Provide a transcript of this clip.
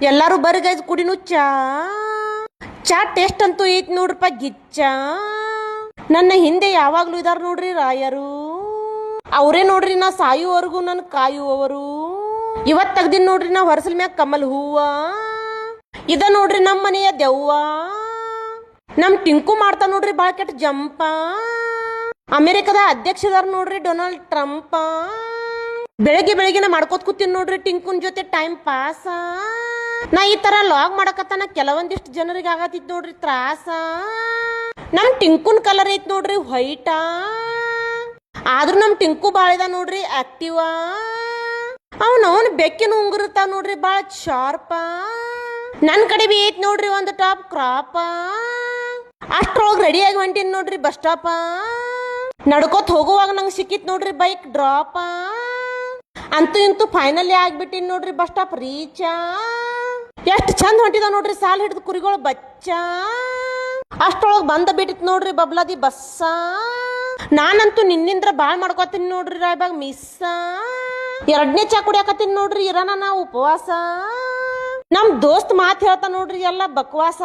ಎಲ್ಲಾರು ಬರ್ರಿ ಗೈಸ್ ಕುಡಿನು ಚಾ. ಚಾ ಟೇಸ್ಟ್ ಅಂತೂ ಐತ್ ನೋಡ್ರಪ್ಪ ಗಿಚ್ಚ. ನನ್ನ ಹಿಂದೆ ಯಾವಾಗ್ಲೂ ಇದಾರ ನೋಡ್ರಿ ರಾಯರು. ಅವರೇ ನೋಡ್ರಿ ನಾ ಸಾಯುವವರೆಗೂ ನನ್ ಕಾಯುವವರು. ಇವತ್ ತೆಗ್ದಿನ್ ನೋಡ್ರಿ ನಾ ಹೊರಸಲ್ ಮ್ಯಾಗ ಕಮಲ್ ಹೂವ. ಇದ ನೋಡ್ರಿ ನಮ್ ಮನೆಯ ದೆವ್ವ. ನಮ್ ಟಿಂಕು ಮಾಡ್ತಾ ನೋಡ್ರಿ ಬಾಳ ಕೆಟ್ಟ ಜಂಪ. ಅಮೆರಿಕದ ಅಧ್ಯಕ್ಷದಾರ ನೋಡ್ರಿ ಡೊನಾಲ್ಡ್ ಟ್ರಂಪ್. ಬೆಳಗ್ಗೆ ಬೆಳಗ್ಗೆನ ಮಾಡ್ಕೋತ ಕೂತೀನಿ ನೋಡ್ರಿ ಟಿಂಕುನ್ ಜೊತೆ ಟೈಮ್ ಪಾಸ. ನಾ ಈ ತರ ಲಾಗ್ ಮಾಡಕತ್ತಾನ ಕೆಲವೊಂದಿಷ್ಟು ಜನರಿಗೆ ಆಗತ್ತಿತ್ ನೋಡ್ರಿ ತ್ರಾಸ. ನಮ್ ಟಿಂಕುನ್ ಕಲರ್ ಐತ್ ನೋಡ್ರಿ ವೈಟ. ಆದ್ರೂ ನಮ್ ಟಿಂಕು ಬಾಳಿದ ನೋಡ್ರಿ ಆಕ್ಟಿವ. ಅವನವನ್ ಬೆಕ್ಕಿನ ಉಂಗುರ್ತಾ ನೋಡ್ರಿ ಬಾಳ ಶಾರ್ಪ. ನನ್ ಕಡೆ ಬಿ ಐತ್ ನೋಡ್ರಿ ಒಂದು ಟಾಪ್ ಕ್ರಾಪ. ಅಷ್ಟ್ರೊಳಗ್ ರೆಡಿಯಾಗಿ ಹೊಂಟಿನ್ ನೋಡ್ರಿ ಬಸ್ ಸ್ಟಾಪ. ನಡ್ಕೋತ್ ಹೋಗುವಾಗ ನಂಗೆ ಸಿಕ್ಕಿತ್ ನೋಡ್ರಿ ಬೈಕ್ ಡ್ರಾಪ. ಅಂತೂ ಇಂತೂ ಫೈನಲಿ ಆಗ್ಬಿಟ್ಟಿನ್ ನೋಡ್ರಿ ಬಸ್ ಸ್ಟಾಪ್ ರೀಚ. ಎಷ್ಟ್ ಚಂದ ಹೊಂಟಿದ ನೋಡ್ರಿ ಸಾಲ್ ಹಿಡಿದು ಕುರಿಗಳು ಬಚ್ಚ. ಅಷ್ಟ್ರೊಳಗ್ ಬಂದ ಬಿಟ್ಟಿತ್ ನೋಡ್ರಿ ಬಬ್ಲಾದಿ ಬಸ್ಸ. ನಾನಂತೂ ನಿನ್ನಿಂದ್ರ ಬಾಳ್ ಮಾಡ್ಕೋತೀನಿ ನೋಡ್ರಿ ರಾಯ್ಬಾಗ್ ಮಿಸ್ಸ. ಎರಡನೇ ಚಾ ಕುಡಿಯಾಕತ್ತೀನಿ ನೋಡ್ರಿ ಇರೋಣ ನಾ ಉಪವಾಸ. ನಮ್ ದೋಸ್ತ್ ಮಾತ್ ಹೇಳ್ತಾ ನೋಡ್ರಿ ಎಲ್ಲ ಬಕ್ವಾಸ.